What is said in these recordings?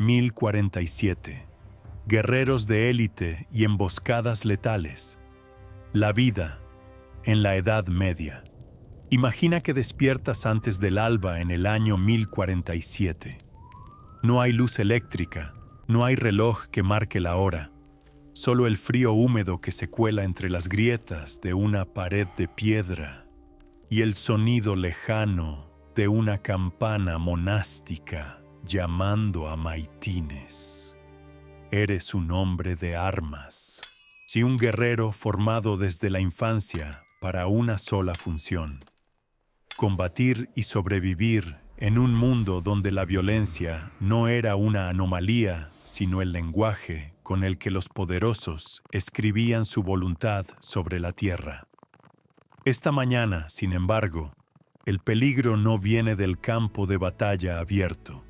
1047. Guerreros de élite y emboscadas letales. La vida en la Edad Media. Imagina que despiertas antes del alba en el año 1047. No hay luz eléctrica, no hay reloj que marque la hora, solo el frío húmedo que se cuela entre las grietas de una pared de piedra y el sonido lejano de una campana monástica llamando a maitines. Eres un hombre de armas, sí, un guerrero formado desde la infancia para una sola función: combatir y sobrevivir en un mundo donde la violencia no era una anomalía, sino el lenguaje con el que los poderosos escribían su voluntad sobre la tierra. Esta mañana, sin embargo, el peligro no viene del campo de batalla abierto.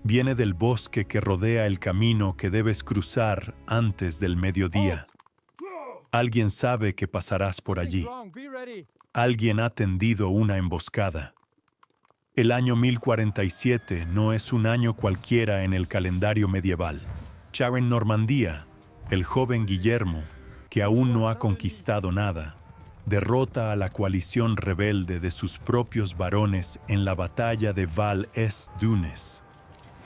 Viene del bosque que rodea el camino que debes cruzar antes del mediodía. Alguien sabe que pasarás por allí. Alguien ha tendido una emboscada. El año 1047 no es un año cualquiera en el calendario medieval. En Normandía, el joven Guillermo, que aún no ha conquistado nada, derrota a la coalición rebelde de sus propios varones en la batalla de Val-es-Dunes,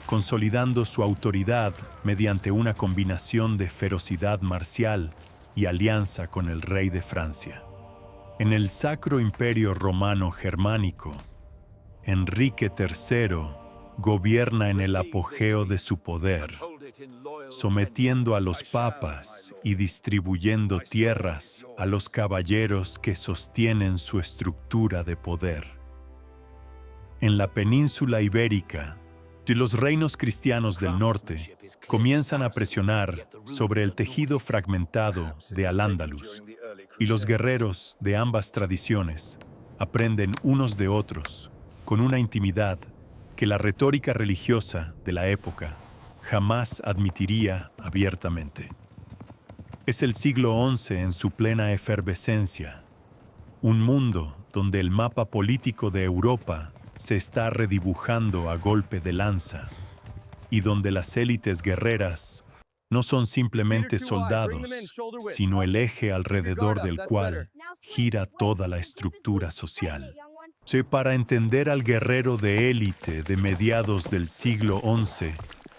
consolidando su autoridad mediante una combinación de ferocidad marcial y alianza con el rey de Francia. En el Sacro Imperio Romano Germánico, Enrique III gobierna en el apogeo de su poder, sometiendo a los papas y distribuyendo tierras a los caballeros que sostienen su estructura de poder. En la península ibérica, los reinos cristianos del norte comienzan a presionar sobre el tejido fragmentado de Al-Ándalus, y los guerreros de ambas tradiciones aprenden unos de otros con una intimidad que la retórica religiosa de la época jamás admitiría abiertamente. Es el siglo XI en su plena efervescencia, un mundo donde el mapa político de Europa se está redibujando a golpe de lanza y donde las élites guerreras no son simplemente soldados, sino el eje alrededor del cual gira toda la estructura social. Para entender al guerrero de élite de mediados del siglo XI,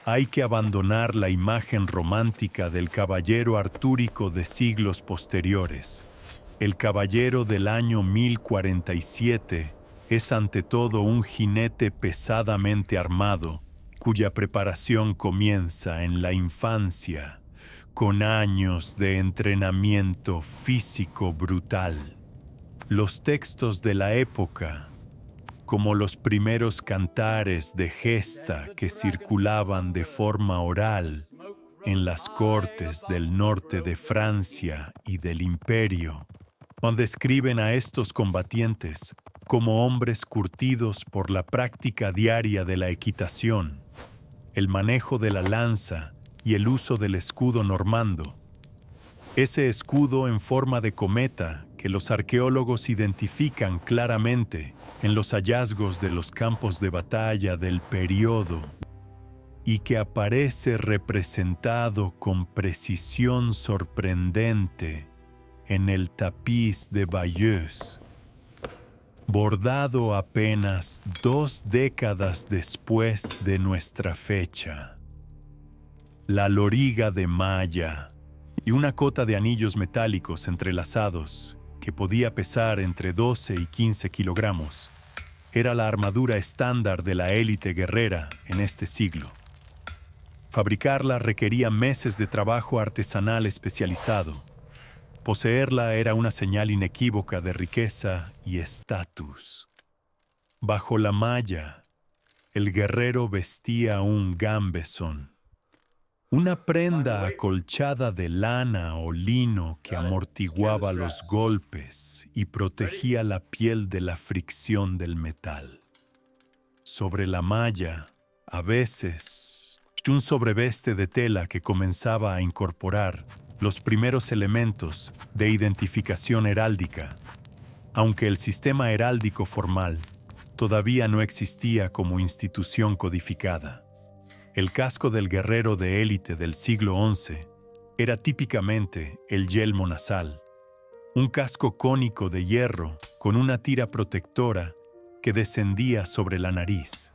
hay que abandonar la imagen romántica del caballero artúrico de siglos posteriores. El caballero del año 1047 es ante todo un jinete pesadamente armado, cuya preparación comienza en la infancia, con años de entrenamiento físico brutal. Los textos de la época, como los primeros cantares de gesta que circulaban de forma oral en las cortes del norte de Francia y del Imperio, describen a estos combatientes como hombres curtidos por la práctica diaria de la equitación, el manejo de la lanza y el uso del escudo normando. Ese escudo en forma de cometa que los arqueólogos identifican claramente en los hallazgos de los campos de batalla del periodo y que aparece representado con precisión sorprendente en el tapiz de Bayeux, bordado apenas 2 décadas después de nuestra fecha. La loriga de malla y una cota de anillos metálicos entrelazados que podía pesar entre 12 y 15 kilogramos era la armadura estándar de la élite guerrera en este siglo. Fabricarla requería meses de trabajo artesanal especializado. Poseerla era una señal inequívoca de riqueza y estatus. Bajo la malla, el guerrero vestía un gambesón, una prenda acolchada de lana o lino que amortiguaba los golpes y protegía la piel de la fricción del metal. Sobre la malla, a veces, un sobreveste de tela que comenzaba a incorporar los primeros elementos de identificación heráldica, aunque el sistema heráldico formal todavía no existía como institución codificada. El casco del guerrero de élite del siglo XI era típicamente el yelmo nasal, un casco cónico de hierro con una tira protectora que descendía sobre la nariz.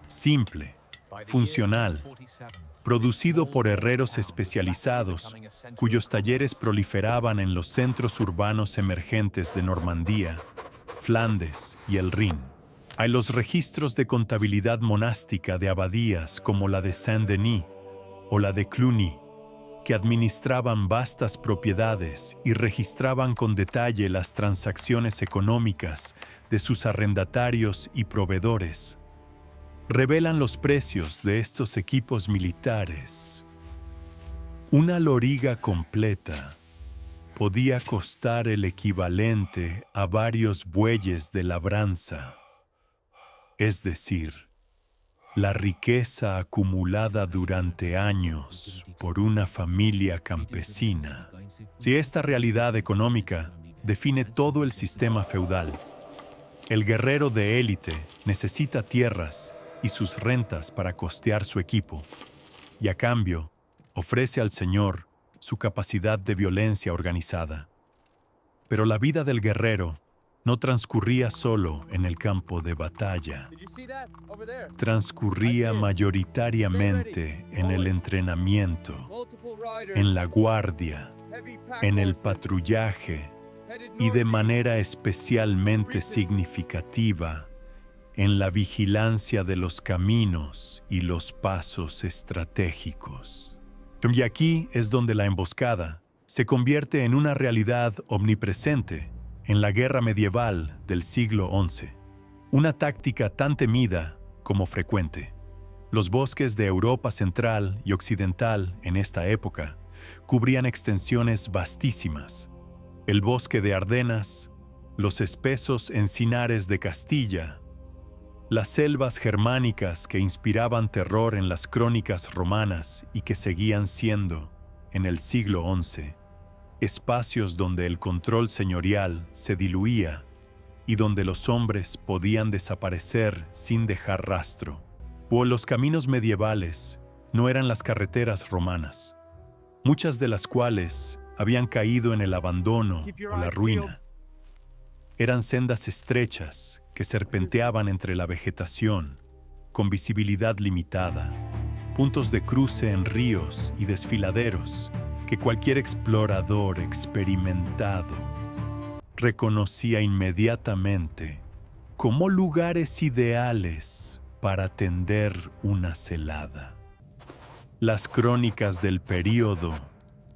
Simple, funcional, producido por herreros especializados, cuyos talleres proliferaban en los centros urbanos emergentes de Normandía, Flandes y el Rin. Hay los registros de contabilidad monástica de abadías como la de Saint-Denis o la de Cluny, que administraban vastas propiedades y registraban con detalle las transacciones económicas de sus arrendatarios y proveedores. Revelan los precios de estos equipos militares. Una loriga completa podía costar el equivalente a varios bueyes de labranza, es decir, la riqueza acumulada durante años por una familia campesina. Si esta realidad económica define todo el sistema feudal, el guerrero de élite necesita tierras y sus rentas para costear su equipo, y a cambio ofrece al señor su capacidad de violencia organizada. Pero la vida del guerrero no transcurría solo en el campo de batalla. Transcurría mayoritariamente en el entrenamiento, en la guardia, en el patrullaje y de manera especialmente significativa en la vigilancia de los caminos y los pasos estratégicos. Y aquí es donde la emboscada se convierte en una realidad omnipresente en la guerra medieval del siglo XI, una táctica tan temida como frecuente. Los bosques de Europa central y occidental en esta época cubrían extensiones vastísimas. El bosque de Ardenas, los espesos encinares de Castilla, las selvas germánicas que inspiraban terror en las crónicas romanas y que seguían siendo, en el siglo XI, espacios donde el control señorial se diluía y donde los hombres podían desaparecer sin dejar rastro. O los caminos medievales no eran las carreteras romanas, muchas de las cuales habían caído en el abandono o la ruina. Eran sendas estrechas que serpenteaban entre la vegetación, con visibilidad limitada, puntos de cruce en ríos y desfiladeros que cualquier explorador experimentado reconocía inmediatamente como lugares ideales para tender una celada. Las crónicas del período,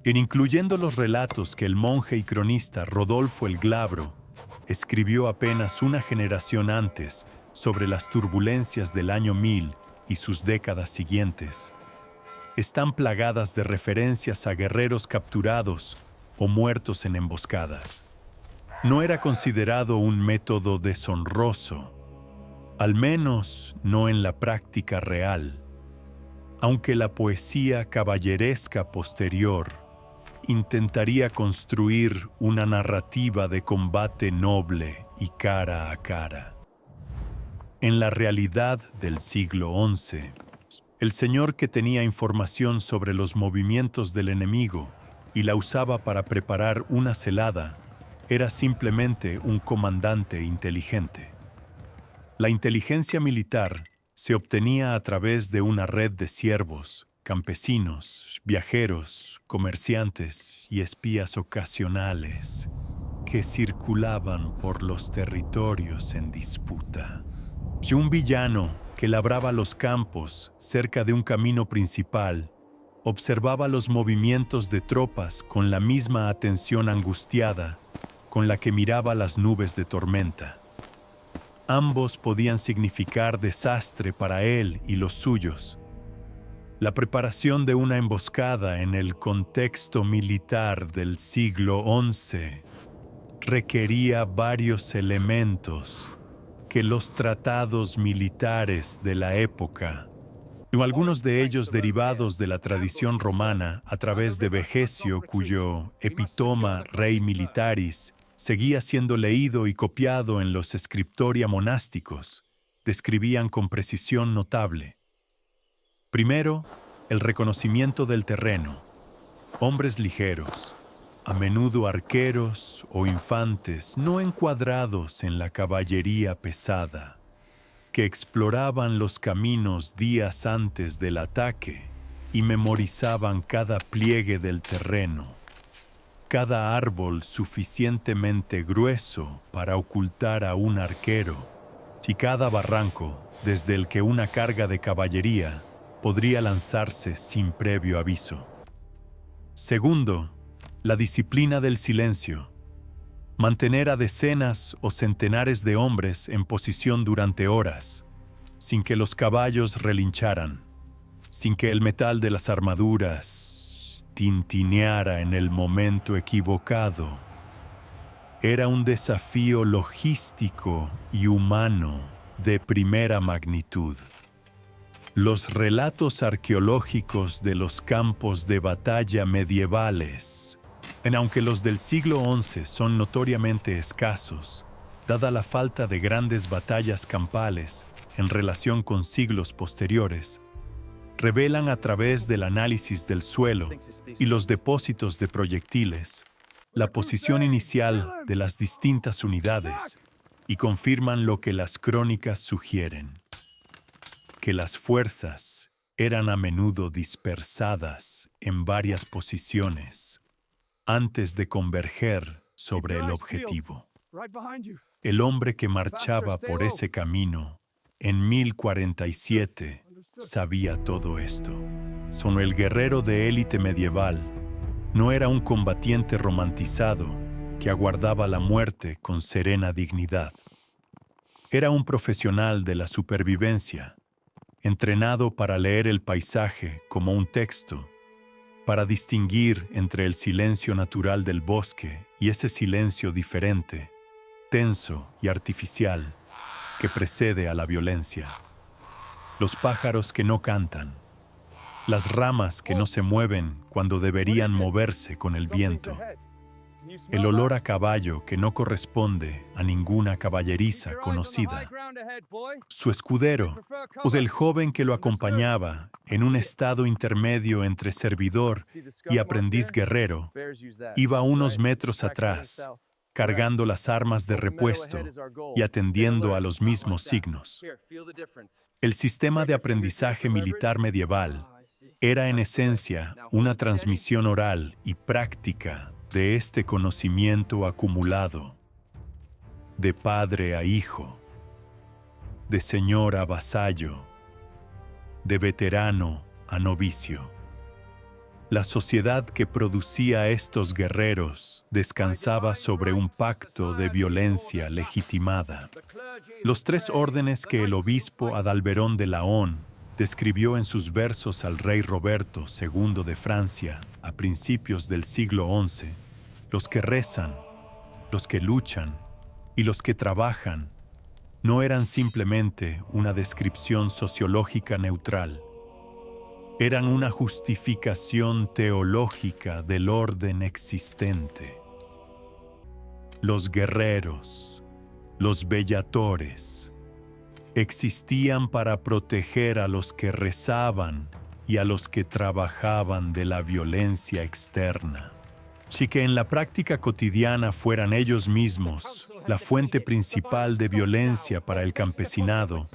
incluyendo los relatos que el monje y cronista Rodolfo el Glabro escribió apenas una generación antes sobre las turbulencias del año 1000 y sus décadas siguientes, están plagadas de referencias a guerreros capturados o muertos en emboscadas. No era considerado un método deshonroso, al menos no en la práctica real, aunque la poesía caballeresca posterior intentaría construir una narrativa de combate noble y cara a cara. En la realidad del siglo XI, el señor que tenía información sobre los movimientos del enemigo y la usaba para preparar una celada era simplemente un comandante inteligente. La inteligencia militar se obtenía a través de una red de siervos, campesinos, viajeros, comerciantes y espías ocasionales que circulaban por los territorios en disputa. Y un villano que labraba los campos cerca de un camino principal observaba los movimientos de tropas con la misma atención angustiada con la que miraba las nubes de tormenta. Ambos podían significar desastre para él y los suyos. La preparación de una emboscada en el contexto militar del siglo XI requería varios elementos que los tratados militares de la época, o algunos de ellos derivados de la tradición romana a través de Vegecio, cuyo Epitoma Rei Militaris seguía siendo leído y copiado en los scriptoria monásticos, describían con precisión notable. Primero, el reconocimiento del terreno. Hombres ligeros, a menudo arqueros o infantes no encuadrados en la caballería pesada, que exploraban los caminos días antes del ataque y memorizaban cada pliegue del terreno, cada árbol suficientemente grueso para ocultar a un arquero y cada barranco desde el que una carga de caballería podría lanzarse sin previo aviso. Segundo, la disciplina del silencio. Mantener a decenas o centenares de hombres en posición durante horas, sin que los caballos relincharan, sin que el metal de las armaduras tintineara en el momento equivocado. Era un desafío logístico y humano de primera magnitud. Los relatos arqueológicos de los campos de batalla medievales, aunque los del siglo XI son notoriamente escasos, dada la falta de grandes batallas campales en relación con siglos posteriores, revelan a través del análisis del suelo y los depósitos de proyectiles la posición inicial de las distintas unidades y confirman lo que las crónicas sugieren, que las fuerzas eran a menudo dispersadas en varias posiciones antes de converger sobre el objetivo. El hombre que marchaba por ese camino en 1047 sabía todo esto. Solo el guerrero de élite medieval no era un combatiente romantizado que aguardaba la muerte con serena dignidad. Era un profesional de la supervivencia, entrenado para leer el paisaje como un texto, para distinguir entre el silencio natural del bosque y ese silencio diferente, tenso y artificial, que precede a la violencia. Los pájaros que no cantan, las ramas que no se mueven cuando deberían moverse con el viento, el olor a caballo que no corresponde a ninguna caballeriza conocida, su escudero, o el joven que lo acompañaba en un estado intermedio entre servidor y aprendiz guerrero, iba unos metros atrás, cargando las armas de repuesto y atendiendo a los mismos signos. El sistema de aprendizaje militar medieval era en esencia una transmisión oral y práctica de este conocimiento acumulado, de padre a hijo, de señor a vasallo, de veterano a novicio. La sociedad que producía a estos guerreros descansaba sobre un pacto de violencia legitimada. Los tres órdenes que el obispo Adalberón de Laon describió en sus versos al rey Roberto II de Francia a principios del siglo XI, los que rezan, los que luchan y los que trabajan, no eran simplemente una descripción sociológica neutral. Eran una justificación teológica del orden existente. Los guerreros, los bellatores, existían para proteger a los que rezaban y a los que trabajaban de la violencia externa. Si que en la práctica cotidiana fueran ellos mismos la fuente principal de violencia para el campesinado,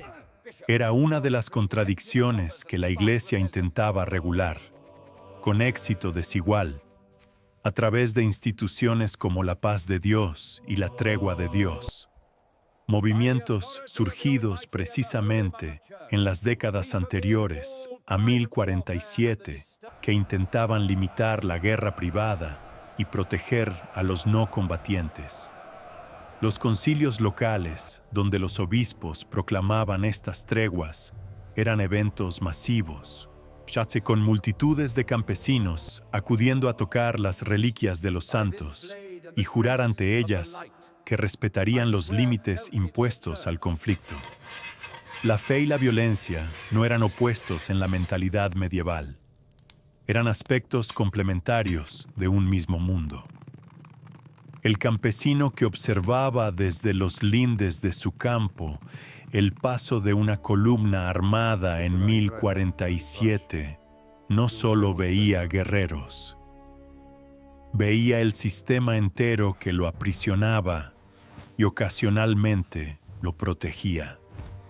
era una de las contradicciones que la Iglesia intentaba regular, con éxito desigual, a través de instituciones como la paz de Dios y la tregua de Dios. Movimientos surgidos precisamente en las décadas anteriores a 1047 que intentaban limitar la guerra privada y proteger a los no combatientes. Los concilios locales, donde los obispos proclamaban estas treguas, eran eventos masivos, con multitudes de campesinos acudiendo a tocar las reliquias de los santos y jurar ante ellas que respetarían los límites impuestos al conflicto. La fe y la violencia no eran opuestos en la mentalidad medieval. Eran aspectos complementarios de un mismo mundo. El campesino que observaba desde los lindes de su campo El paso de una columna armada en 1047 no solo veía guerreros, veía el sistema entero que lo aprisionaba y ocasionalmente lo protegía.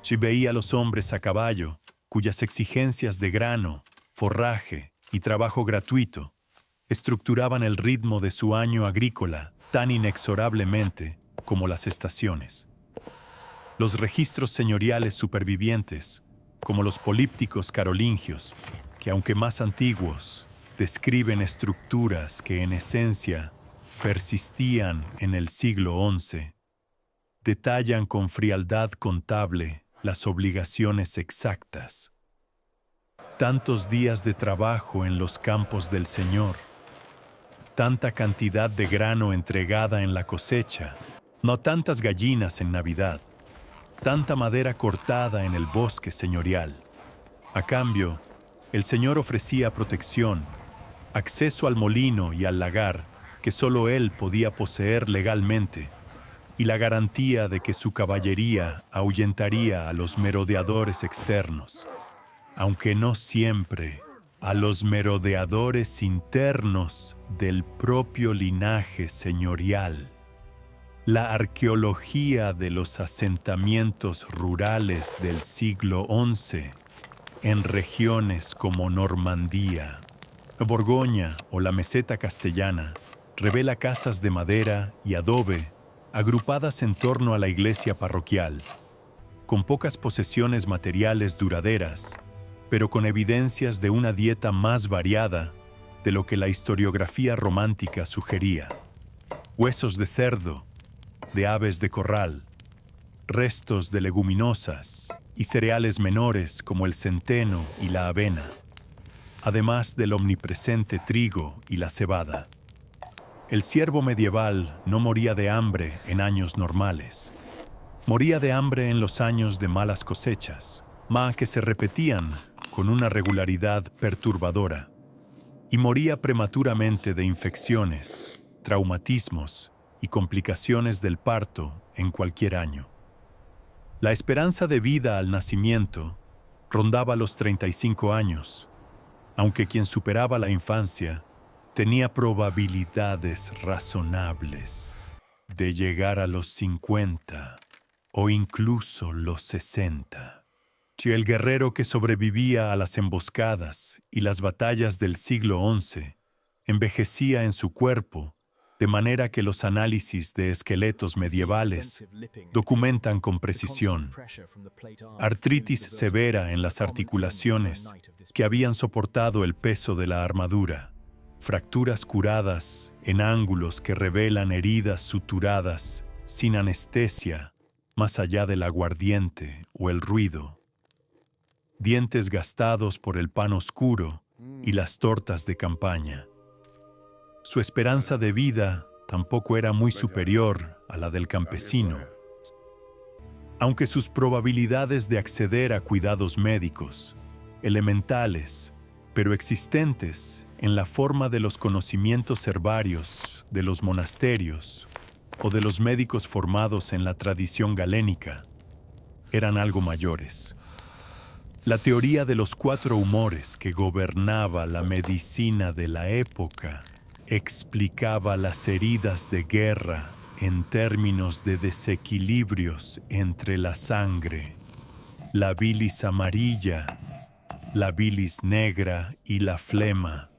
Si veía a los hombres a caballo, cuyas exigencias de grano, forraje y trabajo gratuito estructuraban el ritmo de su año agrícola tan inexorablemente como las estaciones. Los registros señoriales supervivientes, como los polípticos carolingios, que aunque más antiguos, describen estructuras que en esencia persistían en el siglo XI, detallan con frialdad contable las obligaciones exactas. Tantos días de trabajo en los campos del Señor, tanta cantidad de grano entregada en la cosecha, no tantas gallinas en Navidad, tanta madera cortada en el bosque señorial. A cambio, el Señor ofrecía protección, acceso al molino y al lagar que solo él podía poseer legalmente, y la garantía de que su caballería ahuyentaría a los merodeadores externos, aunque no siempre a los merodeadores internos del propio linaje señorial. La arqueología de los asentamientos rurales del siglo XI en regiones como Normandía, Borgoña o la meseta castellana revela casas de madera y adobe agrupadas en torno a la iglesia parroquial, con pocas posesiones materiales duraderas, pero con evidencias de una dieta más variada de lo que la historiografía romántica sugería. Huesos de cerdo, de aves de corral, restos de leguminosas y cereales menores como el centeno y la avena, además del omnipresente trigo y la cebada. El ciervo medieval no moría de hambre en años normales. Moría de hambre en los años de malas cosechas, que se repetían con una regularidad perturbadora, y moría prematuramente de infecciones, traumatismos y complicaciones del parto en cualquier año. La esperanza de vida al nacimiento rondaba los 35 años, aunque quien superaba la infancia tenía probabilidades razonables de llegar a los 50 o incluso los 60. Si el guerrero que sobrevivía a las emboscadas y las batallas del siglo XI envejecía en su cuerpo, de manera que los análisis de esqueletos medievales documentan con precisión artritis severa en las articulaciones que habían soportado el peso de la armadura, fracturas curadas en ángulos que revelan heridas suturadas sin anestesia más allá del aguardiente o el ruido, dientes gastados por el pan oscuro y las tortas de campaña. Su esperanza de vida tampoco era muy superior a la del campesino, aunque sus probabilidades de acceder a cuidados médicos, elementales, pero existentes en la forma de los conocimientos herbarios de los monasterios o de los médicos formados en la tradición galénica, eran algo mayores. La teoría de los 4 humores que gobernaba la medicina de la época explicaba las heridas de guerra en términos de desequilibrios entre la sangre, la bilis amarilla, la bilis negra y la flema,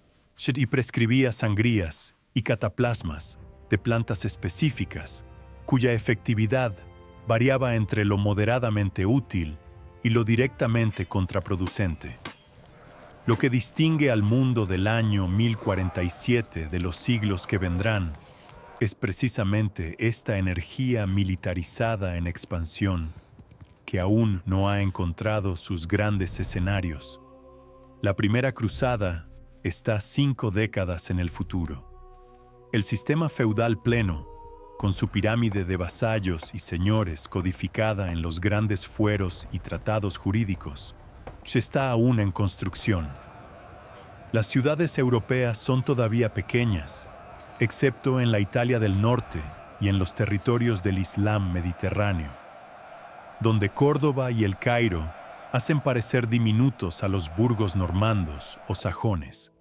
y prescribía sangrías y cataplasmas de plantas específicas, cuya efectividad variaba entre lo moderadamente útil y lo directamente contraproducente. Lo que distingue al mundo del año 1047 de los siglos que vendrán es precisamente esta energía militarizada en expansión que aún no ha encontrado sus grandes escenarios. La primera cruzada está 5 décadas en el futuro. El sistema feudal pleno, con su pirámide de vasallos y señores codificada en los grandes fueros y tratados jurídicos, se está aún en construcción. Las ciudades europeas son todavía pequeñas, excepto en la Italia del norte y en los territorios del Islam mediterráneo. donde Córdoba y El Cairo hacen parecer diminutos a los burgos normandos o sajones.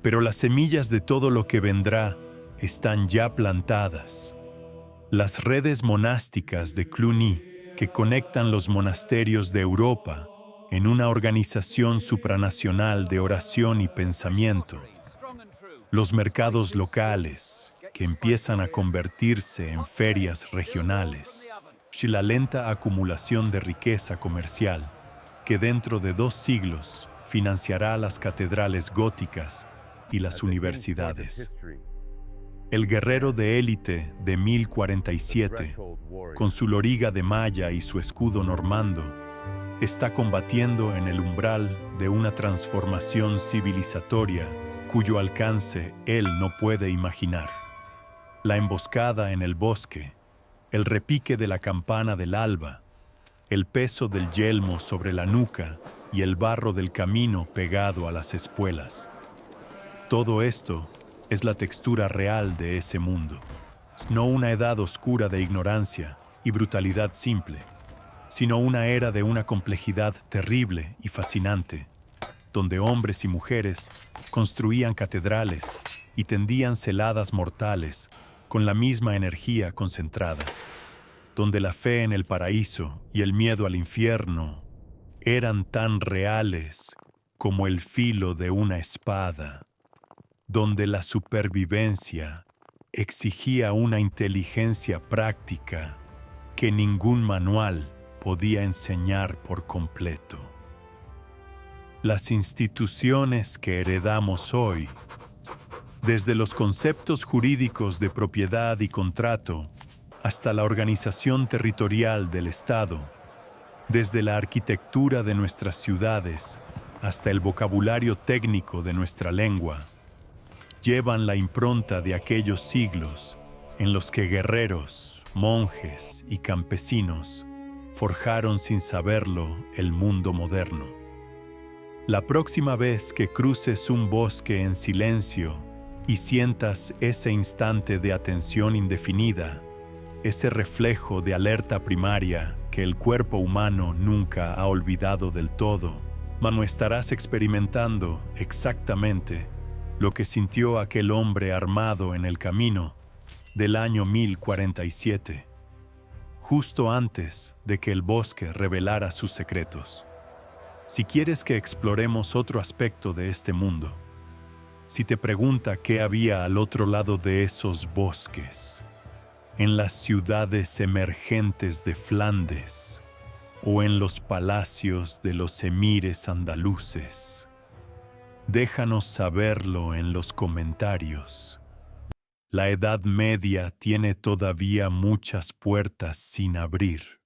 Pero las semillas de todo lo que vendrá están ya plantadas. Las redes monásticas de Cluny, que conectan los monasterios de Europa en una organización supranacional de oración y pensamiento. Los mercados locales, que empiezan a convertirse en ferias regionales. Y la lenta acumulación de riqueza comercial, que dentro de 2 siglos financiará las catedrales góticas y las universidades. El guerrero de élite de 1047, con su loriga de malla y su escudo normando, está combatiendo en el umbral de una transformación civilizatoria cuyo alcance él no puede imaginar. La emboscada en el bosque, el repique de la campana del alba, el peso del yelmo sobre la nuca y el barro del camino pegado a las espuelas. Todo esto es la textura real de ese mundo. No una edad oscura de ignorancia y brutalidad simple, sino una era de una complejidad terrible y fascinante, donde hombres y mujeres construían catedrales y tendían celadas mortales con la misma energía concentrada, donde la fe en el paraíso y el miedo al infierno eran tan reales como el filo de una espada, donde la supervivencia exigía una inteligencia práctica que ningún manual podía enseñar por completo. Las instituciones que heredamos hoy, desde los conceptos jurídicos de propiedad y contrato hasta la organización territorial del Estado, desde la arquitectura de nuestras ciudades hasta el vocabulario técnico de nuestra lengua, llevan la impronta de aquellos siglos en los que guerreros, monjes y campesinos forjaron sin saberlo el mundo moderno. La próxima vez que cruces un bosque en silencio y sientas ese instante de atención indefinida, ese reflejo de alerta primaria que el cuerpo humano nunca ha olvidado del todo, estarás experimentando exactamente lo que sintió aquel hombre armado en el camino del año 1047, justo antes de que el bosque revelara sus secretos. Si quieres que exploremos otro aspecto de este mundo, si te pregunta qué había al otro lado de esos bosques, en las ciudades emergentes de Flandes o en los palacios de los emires andaluces, déjanos saberlo en los comentarios. La Edad Media tiene todavía muchas puertas sin abrir.